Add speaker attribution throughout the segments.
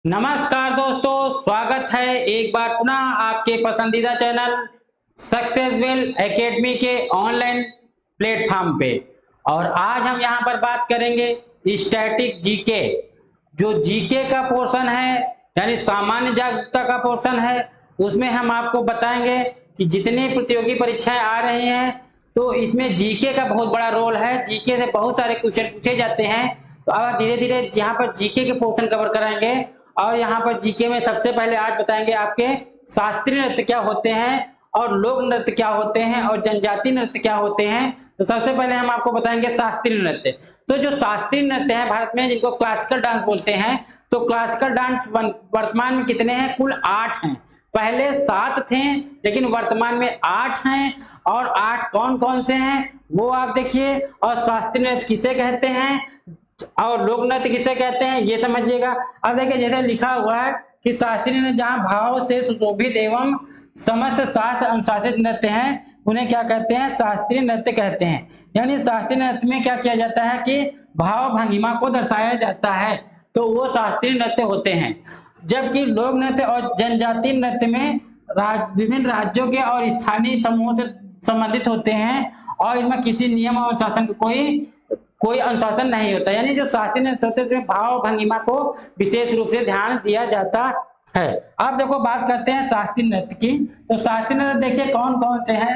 Speaker 1: नमस्कार दोस्तों, स्वागत है एक बार पुनः आपके पसंदीदा चैनल सक्सेसफुल एकेडमी के ऑनलाइन प्लेटफॉर्म पे। और आज हम यहाँ पर बात करेंगे स्टैटिक जीके। जो जीके का पोर्शन है यानी सामान्य जागरूकता का पोर्शन है, उसमें हम आपको बताएंगे कि जितनी प्रतियोगी परीक्षाएं आ रही हैं तो इसमें जीके का बहुत बड़ा रोल है। जीके से बहुत सारे क्वेश्चन पूछे जाते हैं। तो अब धीरे धीरे यहाँ पर जीके के पोर्शन कवर कराएंगे। और यहाँ पर जीके में सबसे पहले आज बताएंगे आपके शास्त्रीय नृत्य क्या होते हैं और लोक नृत्य क्या होते हैं और जनजातीय नृत्य क्या होते हैं। तो सबसे पहले हम आपको बताएंगे शास्त्रीय नृत्य। तो जो शास्त्रीय नृत्य है भारत में, जिनको क्लासिकल डांस बोलते हैं, तो क्लासिकल डांस वर्तमान में कितने हैं? कुल 8 हैं। पहले 7 थे लेकिन वर्तमान में 8 हैं। और 8 कौन कौन से हैं वो आप देखिए। और शास्त्रीय नृत्य किसे कहते हैं और लोक नृत्य किसे कहते हैं ये समझिएगा। अब देखिए जैसे लिखा हुआ है कि शास्त्रीय नृत्य जहां भाव से सुशोभित एवं समस्त शास्त्र अनुशासित नृत्य हैं, उन्हें क्या कहते हैं? शास्त्रीय नृत्य कहते हैं। यानी शास्त्रीय नृत्य में क्या किया जाता है कि भाव भंगिमा को दर्शाया जाता है, तो वो शास्त्रीय नृत्य होते हैं। जबकि लोक नृत्य और जनजातीय नृत्य में विभिन्न राज्यों के और स्थानीय समूहों से संबंधित होते हैं और इनमें किसी नियम और शासन का कोई अनुशासन नहीं होता। यानी जो शास्त्रीय नृत्य होते हैं उसमें भाव भंगिमा को विशेष रूप से ध्यान दिया जाता है। अब देखो बात करते हैं शास्त्रीय नृत्य की। तो शास्त्रीय नृत्य देखिए कौन कौन से हैं।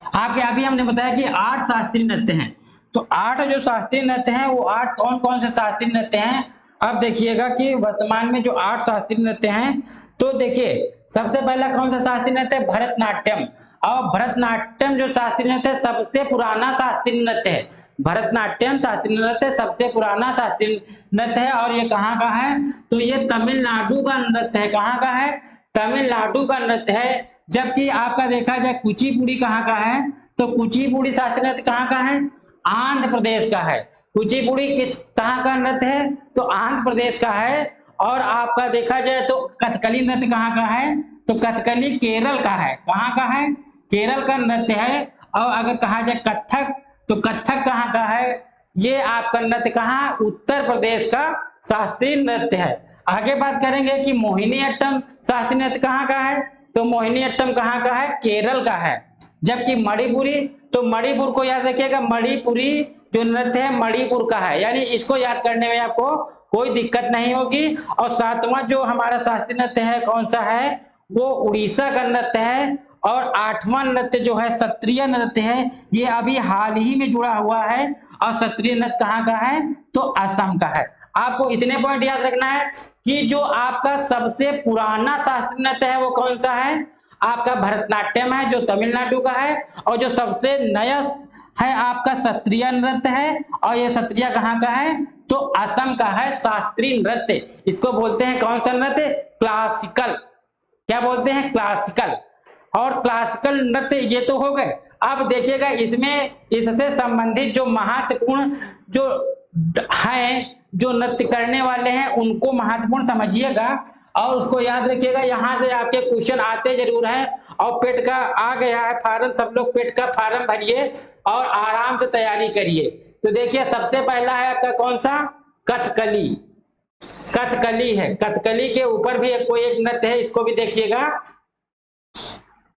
Speaker 1: आपके अभी हमने बताया कि 8 शास्त्रीय नृत्य हैं। तो 8 जो शास्त्रीय नृत्य हैं वो 8 कौन कौन से शास्त्रीय नृत्य हैं। अब देखिएगा कि वर्तमान में जो 8 शास्त्रीय नृत्य हैं, तो देखिए सबसे पहला कौन सा शास्त्रीय नृत्य है? भरतनाट्यम। और भरतनाट्यम जो शास्त्रीय नृत्य है सबसे पुराना शास्त्रीय नृत्य है। भरतनाट्यम शास्त्रीय नृत्य सबसे पुराना शास्त्रीय नृत्य है। और ये कहाँ का है? तो ये तमिलनाडु का नृत्य है। कहाँ का है? तमिलनाडु का नृत्य है। जबकि आपका देखा जाए कुचिपुड़ी कहाँ का है? तो कुचिपुड़ी शास्त्रीय नृत्य कहाँ का है? आंध्र प्रदेश का है। कुचिपुड़ी किस कहाँ का नृत्य है? तो आंध्र प्रदेश का है। और आपका देखा जाए तो कथकली नृत्य कहाँ का है? तो कथकली केरल का है। कहाँ का है? केरल का नृत्य है। और अगर कहा जाए कथक, तो कथक कहाँ का है? ये आपका नृत्य कहाँ? उत्तर प्रदेश का शास्त्रीय नृत्य है। आगे बात करेंगे कि मोहिनीअट्टम शास्त्रीय नृत्य कहाँ का है? तो मोहिनीअट्टम कहाँ का है? केरल का है। जबकि मणिपुरी, तो मणिपुर को याद रखिएगा, मणिपुरी जो नृत्य है मणिपुर का है। यानी इसको याद करने में आपको कोई दिक्कत नहीं होगी। और 7वां जो हमारा शास्त्रीय नृत्य है कौन सा है? वो उड़ीसा का नृत्य है। और 8वां नृत्य जो है सत्रिय नृत्य है, ये अभी हाल ही में जुड़ा हुआ है। और सत्रिय नृत्य कहाँ का है? तो असम का है। आपको इतने पॉइंट याद रखना है कि जो आपका सबसे पुराना शास्त्रीय नृत्य है वो कौन सा है? आपका भरतनाट्यम है जो तमिलनाडु का है। और जो सबसे नया है आपका सत्रिय नृत्य है। और ये सत्रिय कहाँ का है? तो असम का है शास्त्रीय नृत्य। इसको बोलते हैं कौन सा नृत्य? क्लासिकल। क्या बोलते हैं? क्लासिकल। और क्लासिकल नृत्य ये तो हो गए। अब देखिएगा इसमें इससे संबंधित जो महत्वपूर्ण जो हैं, जो नृत्य करने वाले हैं उनको महत्वपूर्ण समझिएगा और उसको याद रखिएगा। यहाँ से आपके क्वेश्चन आते जरूर हैं। और पेट का आ गया है फार्म, सब लोग पेट का फार्म भरिए और आराम से तैयारी करिए। तो देखिए सबसे पहला है आपका कौन सा? कथकली। कथकली है। कथकली के ऊपर भी कोई एक नृत्य है, इसको भी देखिएगा।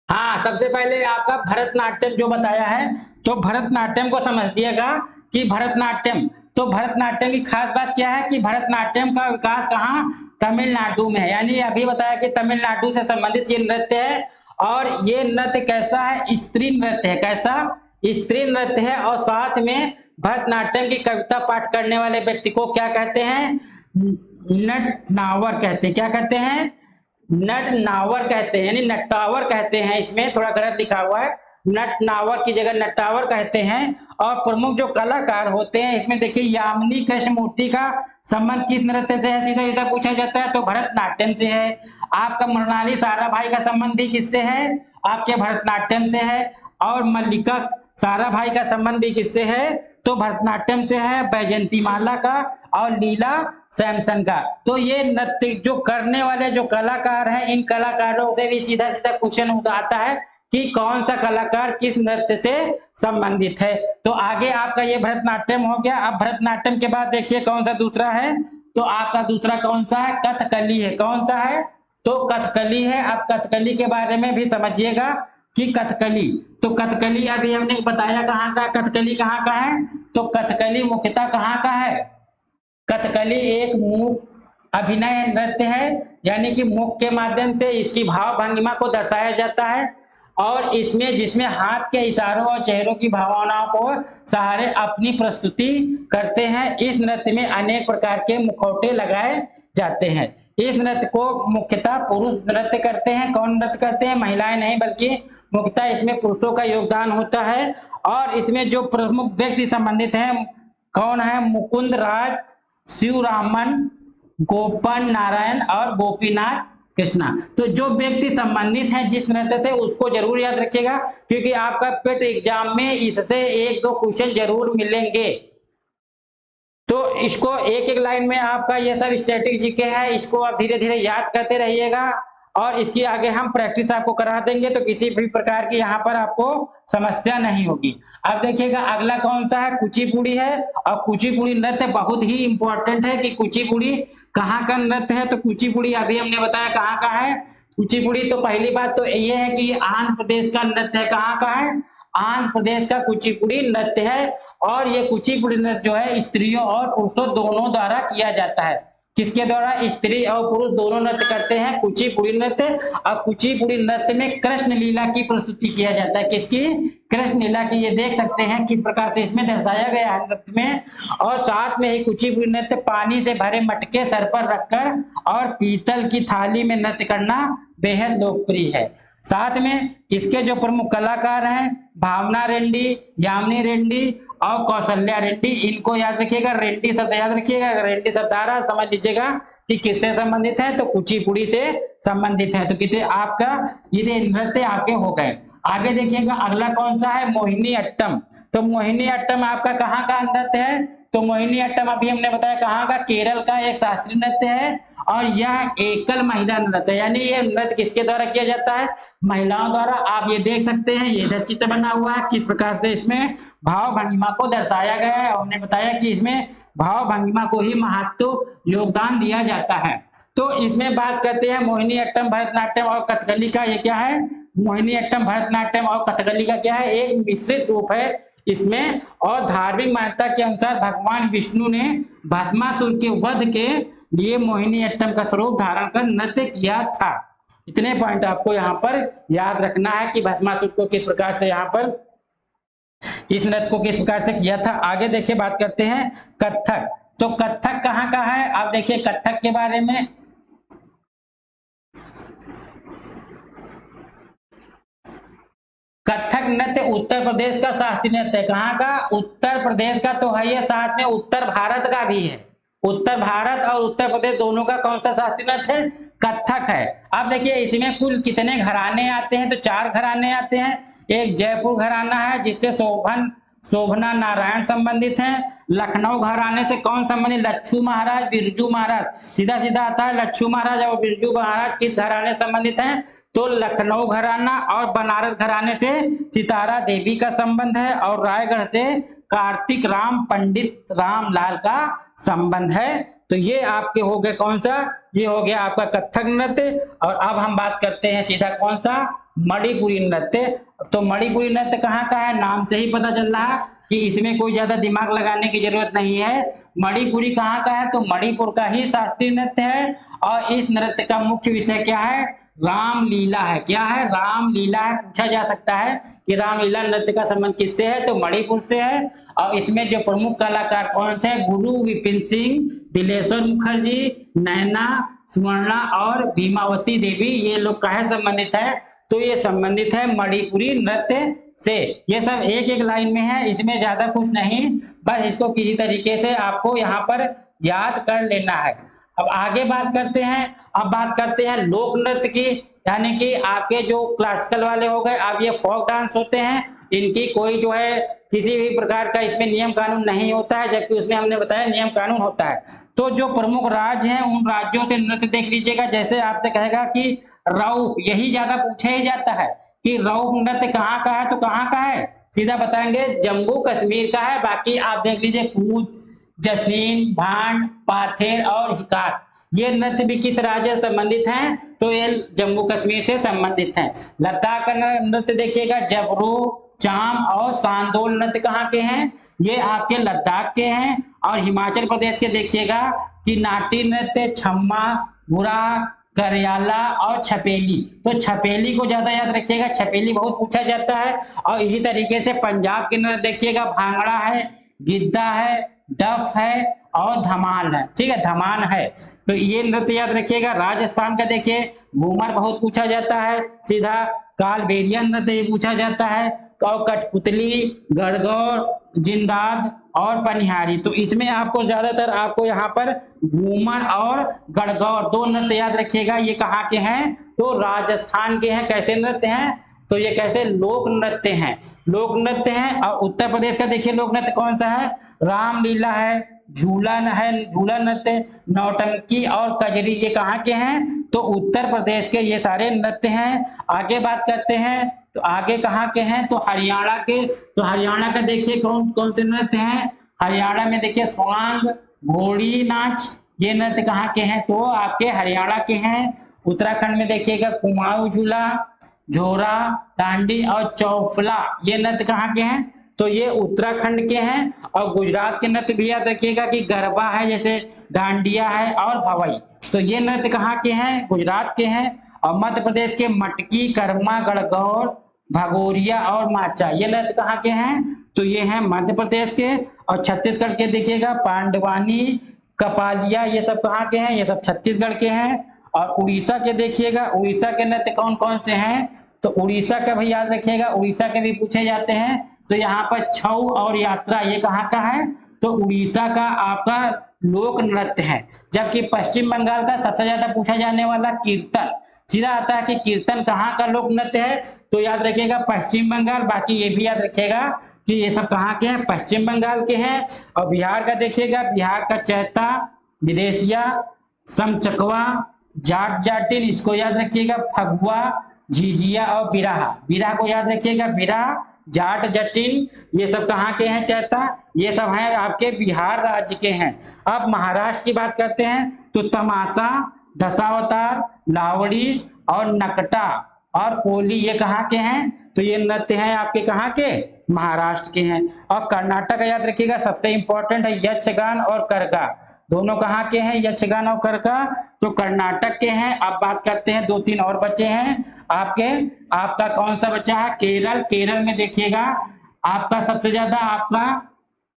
Speaker 1: हाँ, सबसे पहले आपका भरतनाट्यम जो बताया है, तो भरतनाट्यम को समझ दिएगा कि भरतनाट्यम, तो भरतनाट्यम की खास बात क्या है कि भरतनाट्यम का विकास कहाँ? तमिलनाडु में है। यानी अभी बताया कि तमिलनाडु से संबंधित ये नृत्य है। और ये नृत्य कैसा है? स्त्री नृत्य है। कैसा? स्त्री नृत्य है। और साथ में भरतनाट्यम की कविता पाठ करने वाले व्यक्ति को क्या कहते हैं? नटनावर कहते हैं। क्या कहते हैं? नटनावर कहते हैं, यानी नट्टावर कहते हैं। इसमें थोड़ा गलत लिखा हुआ है, नटनावर की जगह नट्टावर कहते हैं। और प्रमुख जो कलाकार होते हैं इसमें देखिए यामिनी कृष्णमूर्ति का संबंध किस नृत्य से है? सीधा सीधा पूछा जाता है तो भरतनाट्यम से है। आपका मृणाली साराभाई का संबंध भी किससे है? आपके भरतनाट्यम से है। और मल्लिका साराभाई का संबंध भी किससे है? तो भरतनाट्यम से है। बैजंती माला का और लीला सैमसन का। तो ये नृत्य जो करने वाले जो कलाकार हैं, इन कलाकारों से भी सीधा सीधा क्वेश्चन आता है कि कौन सा कलाकार किस नृत्य से संबंधित है। तो आगे आपका ये भरतनाट्यम हो गया। अब भरतनाट्यम के बाद देखिए कौन सा दूसरा है? तो आपका दूसरा कौन सा है? कथकली है। कौन सा है? तो कथकली है। अब कथकली के बारे में भी समझिएगा कि कथकली, तो कथकली अभी हमने बताया कहाँ का, कथकली कहाँ का है? तो कथकली मुख्यतः कहाँ का है? कथकली एक मूक अभिनय नृत्य है, यानी कि मुख के माध्यम से इसकी भाव भंगिमा को दर्शाया जाता है, और इसमें जिसमें हाथ के इशारों और चेहरों की भावनाओं को सहारे अपनी प्रस्तुति करते हैं। इस नृत्य में अनेक प्रकार के मुखौटे लगाए जाते हैं। इस नृत्य को मुख्यतः पुरुष नृत्य करते हैं। कौन नृत्य करते हैं? महिलाएं नहीं, बल्कि मुख्यतः इसमें पुरुषों का योगदान होता है। और इसमें जो प्रमुख व्यक्ति संबंधित हैं कौन है? मुकुंद राज, शिवरामन, गोपन नारायण और गोपीनाथ कृष्णा। तो जो व्यक्ति संबंधित है जिस नृत्य से, उसको जरूर याद रखिएगा, क्योंकि आपका पेट एग्जाम में इससे 1-2 क्वेश्चन जरूर मिलेंगे। तो इसको एक एक लाइन में आपका ये सब स्टैटिक जीके है, इसको आप धीरे धीरे याद करते रहिएगा, और इसकी आगे हम प्रैक्टिस आपको करा देंगे, तो किसी भी प्रकार की यहाँ पर आपको समस्या नहीं होगी। अब देखिएगा अगला कौन सा है? कुचिपुड़ी है। और कुचिपुड़ी नृत्य बहुत ही इंपॉर्टेंट है कि कुचिपुड़ी कहाँ का नृत्य है। तो कुचिपुड़ी अभी हमने बताया कहाँ का है। कुचिपुड़ी तो पहली बात तो ये है कि आंध्र प्रदेश का नृत्य है। कहाँ का है? आंध्र प्रदेश का कुचिपुड़ी नृत्य है। और ये कुचिपुड़ी नृत्य जो है स्त्रियों और पुरुषों दोनों द्वारा किया जाता है। किसके द्वारा? स्त्री और पुरुष दोनों नृत्य करते हैं कुचिपुड़ी नृत्य। और कुचिपुड़ी नृत्य में कृष्ण लीला की प्रस्तुति किया जाता है। किसकी? कृष्ण लीला की। ये देख सकते हैं किस प्रकार से इसमें दर्शाया गया है नृत्य में। और साथ में ही कुचिपुड़ी नृत्य पानी से भरे मटके सर पर रखकर और पीतल की थाली में नृत्य करना बेहद लोकप्रिय है। साथ में इसके जो प्रमुख कलाकार हैं भावना रेड्डी, यामिनी रेड्डी और कौशल्या रेड्डी, इनको याद रखिएगा। रेड्डी शब्द याद रखिएगा। रेड्डी शब्द आ रहा समझ लीजिएगा कि किससे संबंधित है, तो कुचिपुड़ी से संबंधित है। तो कितने आपका ये नृत्य आपके हो गए। आगे देखिएगा अगला कौन सा है? मोहिनी अट्टम। तो मोहिनी अट्टम आपका कहाँ का नृत्य है? तो मोहिनी अट्टम अभी हमने बताया कहाँ का? केरल का एक शास्त्रीय नृत्य है। और यह एकल महिला नृत्य है, यानी यह नृत्य किसके द्वारा किया जाता है? महिलाओं द्वारा। आप ये देख सकते हैं, ये चित्र बना हुआ है किस प्रकार से इसमें भाव भंगिमा को दर्शाया गया है। हमने बताया कि इसमें भाव भंगिमा को ही महत्व योगदान दिया जाता है। तो इसमें बात करते हैं मोहिनी अट्टम, भरतनाट्यम और कथकली का। ये क्या है? मोहिनी अट्टम, भरतनाट्यम और कथकली का क्या है? एक मिश्रित रूप है इसमें। और धार्मिक मान्यता के अनुसार भगवान विष्णु ने भस्मासुर के वध के लिए मोहिनी अट्टम का स्वरूप धारण कर नृत्य किया था। इतने पॉइंट आपको यहाँ पर याद रखना है कि भस्मासुर को किस प्रकार से यहाँ पर इस नृत्य को किस प्रकार से किया था। आगे देखिए बात करते हैं कथक। तो कथक कहाँ का है? आप देखिए कथक के बारे में। कथक नृत्य उत्तर प्रदेश का शास्त्रीय नृत्य है। कहाँ का? उत्तर प्रदेश का तो है, ये साथ में उत्तर भारत का भी है। उत्तर भारत और उत्तर प्रदेश दोनों का कौन सा शास्त्रीय नृत्य है? कथक है। अब देखिए इसमें कुल कितने घराने आते हैं? तो 4 घराने आते हैं। एक जयपुर घराना है जिससे शोभना नारायण संबंधित हैं। लखनऊ घराने से कौन संबंधित? लच्छू महाराज, बिरजू महाराज। सीधा सीधा आता है लच्छू महाराज और बिरजू महाराज किस घराने संबंधित हैं? तो लखनऊ घराना। और बनारस घराने से सितारा देवी का संबंध है। और रायगढ़ से कार्तिक राम पंडित रामलाल का संबंध है। तो ये आपके हो गए कौन सा? ये हो गया आपका कथक नृत्य। और अब हम बात करते हैं सीधा कौन सा? मणिपुरी नृत्य। तो मणिपुरी नृत्य कहाँ का है? नाम से ही पता चल रहा है कि इसमें कोई ज्यादा दिमाग लगाने की जरूरत नहीं है। मणिपुरी कहाँ का है? तो मणिपुर का ही शास्त्रीय नृत्य है। और इस नृत्य का मुख्य विषय क्या है? रामलीला है। क्या है? रामलीला है। पूछा जा सकता है कि रामलीला नृत्य का संबंध किससे है? तो मणिपुर से है। और इसमें जो प्रमुख कलाकार कौन से हैं? गुरु विपिन सिंह, दिलेश्वर मुखर्जी, नैना, सुवर्णा और भीमावती देवी, ये लोग काहे संबंधित है? तो ये संबंधित है मणिपुरी नृत्य से। ये सब एक एक लाइन में है, इसमें ज्यादा कुछ नहीं, बस इसको किसी तरीके से आपको यहाँ पर याद कर लेना है। अब आगे बात करते हैं। अब बात करते हैं लोक नृत्य की, यानी कि आपके जो क्लासिकल वाले हो गए, अब ये फोक डांस होते हैं। इनकी कोई जो है किसी भी प्रकार का इसमें नियम कानून नहीं होता है, जबकि उसमें हमने बताया नियम कानून होता है। तो जो प्रमुख राज्य हैं उन राज्यों से नृत्य देख लीजिएगा। जैसे आपसे कहेगा कि रऊफ, यही ज्यादा पूछा ही जाता है कि रऊफ नृत्य कहाँ का है? तो कहाँ का है? सीधा बताएंगे जम्मू कश्मीर का है। बाकी आप देख लीजिए कूच, जसीन, भांड, पाथेर और हिकार। ये नृत्य भी किस राज्य से संबंधित हैं? तो ये जम्मू कश्मीर से संबंधित हैं। लद्दाख का नृत्य देखिएगा, जबरू, चाम और सांदोल नृत्य कहाँ के हैं? ये आपके लद्दाख के हैं। और हिमाचल प्रदेश के देखिएगा कि नाटी नृत्य, छम्मा, बुरा, करयाला और छपेली। तो छपेली को ज्यादा याद रखिएगा, छपेली बहुत पूछा जाता है। और इसी तरीके से पंजाब के नृत्य देखिएगा, भांगड़ा है, गिद्दा है, डफ है और धमाल है। ठीक है, धमान है। तो ये नृत्य याद रखिएगा। राजस्थान का देखिए, घूमर बहुत पूछा जाता है, सीधा कालबेलियन नृत्य ये पूछा जाता है, और कठपुतली, गणगौर, जिंदाद और पनिहारी। तो इसमें आपको ज्यादातर आपको यहाँ पर घूमर और गणगौर दो नृत्य याद रखिएगा। ये कहाँ के हैं? तो राजस्थान के हैं। कैसे नृत्य हैं? तो ये कैसे लोक नृत्य हैं, लोक नृत्य हैं। और उत्तर प्रदेश का देखिए लोक नृत्य कौन सा है? रामलीला है, झूलन है, झूला नृत्य, नौटंकी और कजरी। ये कहाँ के हैं? तो उत्तर प्रदेश के ये सारे नृत्य हैं। आगे बात करते हैं, तो आगे कहाँ के हैं? तो हरियाणा के। तो हरियाणा का देखिए कौन कौन से नृत्य हैं? हरियाणा में देखिए स्वांग, घोड़ी नाच, ये नृत्य कहाँ के हैं? तो आपके हरियाणा के हैं। उत्तराखंड में देखिएगा कुमाऊं झूला, झोरा, दांडी और चौफला, ये नृत्य कहाँ के हैं? तो ये उत्तराखंड के हैं। और गुजरात के नृत्य भी याद रखिएगा कि गरबा है, जैसे डांडिया है और भवई। तो ये नृत्य कहाँ के हैं? गुजरात के हैं। और मध्य प्रदेश के मटकी, कर्मा, गणगौर, भगोरिया और माचा, ये नृत्य कहाँ के हैं? तो ये हैं मध्य प्रदेश के। और छत्तीसगढ़ के देखिएगा पांडवानी, कपालिया, ये सब कहाँ के हैं? ये सब छत्तीसगढ़ के हैं। और उड़ीसा के देखिएगा, उड़ीसा के नृत्य कौन कौन से हैं? तो उड़ीसा का भी याद रखिएगा, उड़ीसा के भी पूछे जाते हैं। तो यहाँ पर छऊ और यात्रा, ये कहाँ का है? तो उड़ीसा का आपका लोक नृत्य है। जबकि पश्चिम बंगाल का सबसे ज्यादा पूछा जाने वाला कीर्तन, सीधा आता है कि कीर्तन कहाँ का लोक नृत्य है? तो याद रखिएगा पश्चिम बंगाल। बाकी ये भी याद रखिएगा कि ये सब कहाँ के हैं? पश्चिम बंगाल के हैं। और बिहार का देखिएगा, बिहार का चैता, विदेशिया, समचकवा, जाट जाटिन, इसको याद रखिएगा, फगुआ, झिझिया और बिरहा। बिरहा को याद रखिएगा, बिरहा, जाट जटिन, ये सब कहाँ के हैं? चैता, ये सब हैं आपके बिहार राज्य के हैं। अब महाराष्ट्र की बात करते हैं, तो तमाशा, दशावतार, लावड़ी और नकटा और कोली, ये कहाँ के हैं? तो ये नृत्य हैं आपके कहाँ के? महाराष्ट्र के हैं। और कर्नाटक का याद रखिएगा, सबसे इंपॉर्टेंट है यक्षगान और करका, दोनों कहाँ के हैं? यक्षगान और करका, तो कर्नाटक के हैं। अब बात करते हैं, दो तीन और बचे हैं आपके। आपका कौन सा बचा है? केरल। केरल में देखिएगा आपका सबसे ज्यादा आपका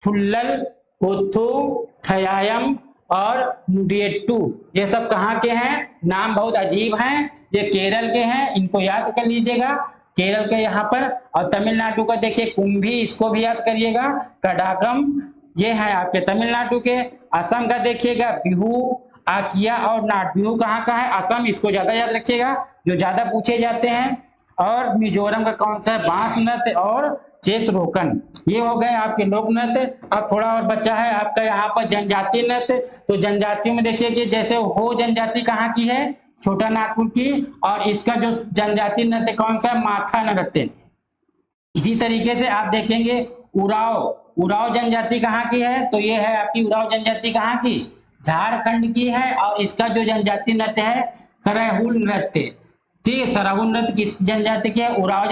Speaker 1: थुल्लल, कोथू, थयायम और मुडियट्टू, ये सब कहाँ के हैं? नाम बहुत अजीब हैं, ये केरल के हैं, इनको याद कर लीजिएगा, केरल के यहाँ पर। और तमिलनाडु का देखिए कुंभी, इसको भी याद करिएगा, कडाकम, ये है आपके तमिलनाडु के। असम का देखिएगा बिहू, आकिया और नाट। बिहू कहाँ का है? असम, इसको ज्यादा याद रखिएगा, जो ज्यादा पूछे जाते हैं। और मिजोरम का कौन सा है? बांस नृत्य और चेस रोकन। ये हो गए आपके लोक नृत्य। अब थोड़ा और बचा है आपका यहाँ पर जनजातीय नृत्य। तो जनजातियों में देखिए कि जैसे हो जनजाति कहाँ की है? छोटा नागपुर की। और इसका जो जनजातीय नृत्य कौन सा है? माथा नृत्य। इसी तरीके से आप देखेंगे उराव, उराव जनजाति कहाँ की है? तो ये है आपकी उराव जनजाति कहाँ की? झारखंड की है। और इसका जो जनजातीय नृत्य है सरहुल नृत्य। ठीक है, सरहुल नृत्य किस जनजाति की है? उराव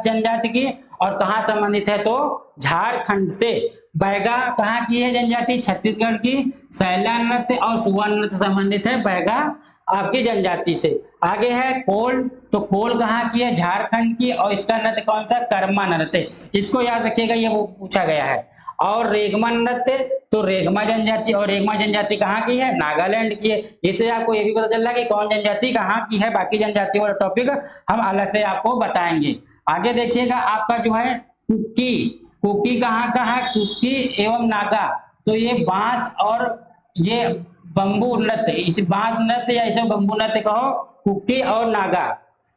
Speaker 1: जनजाति की। और कहाँ संबंधित है? तो झारखंड से। बैगा कहाँ की है जनजाति? छत्तीसगढ़ की। सैला नृत्य और सुवर्ण नृत्य संबंधित है बैगा आपकी जनजाति से। आगे है कोल, तो कोल कहाँ की है? झारखंड की। और इसका नृत्य कौन सा? कर्मा नृत्य, इसको याद रखिएगा, ये वो पूछा गया है। और रेगमा नृत्य, तो रेगमा जनजाति, और रेगमा जनजाति कहाँ की है? नागालैंड की है। इससे आपको ये भी पता चल रहा है कि कौन जनजाति कहाँ की है। बाकी जनजातियों वाला टॉपिक हम अलग से आपको बताएंगे। आगे देखिएगा आपका जो है कुकी, कुकी कहाँ का है? कुकी एवं नागा, तो ये बांस और ये बंबू नृत्य, इस बांस नृत्य या इसे बंबू नृत्य कहो, कुकी और नागा,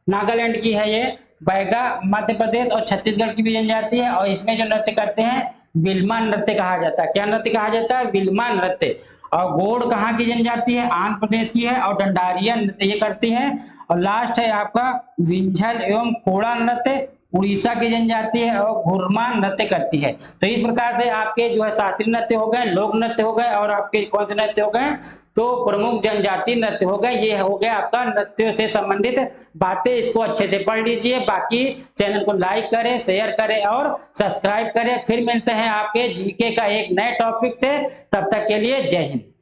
Speaker 1: नागालैंड की है ये। बैगा मध्य प्रदेश और छत्तीसगढ़ की भी जनजाति है। और इसमें जो नृत्य करते हैं विल्मा नृत्य कहा जाता है। क्या नृत्य कहा जाता है? विल्मा नृत्य। और गोड़ कहाँ की जनजाति है? आंध्र प्रदेश की है। और डंडारिया नृत्य ये करती है। और लास्ट है आपका विंझल एवं खोड़ा नृत्य, उड़ीसा की जनजाति है और घुरमा नृत्य करती है। तो इस प्रकार से आपके जो है शास्त्रीय नृत्य हो गए, लोक नृत्य हो गए और आपके कौन से नृत्य हो गए, तो प्रमुख जनजाति नृत्य हो गए। ये हो गया आपका नृत्यों से संबंधित बातें, इसको अच्छे से पढ़ लीजिए। बाकी चैनल को लाइक करें, शेयर करें और सब्सक्राइब करें। फिर मिलते हैं आपके जीके का एक नए टॉपिक से, तब तक के लिए जय हिंद।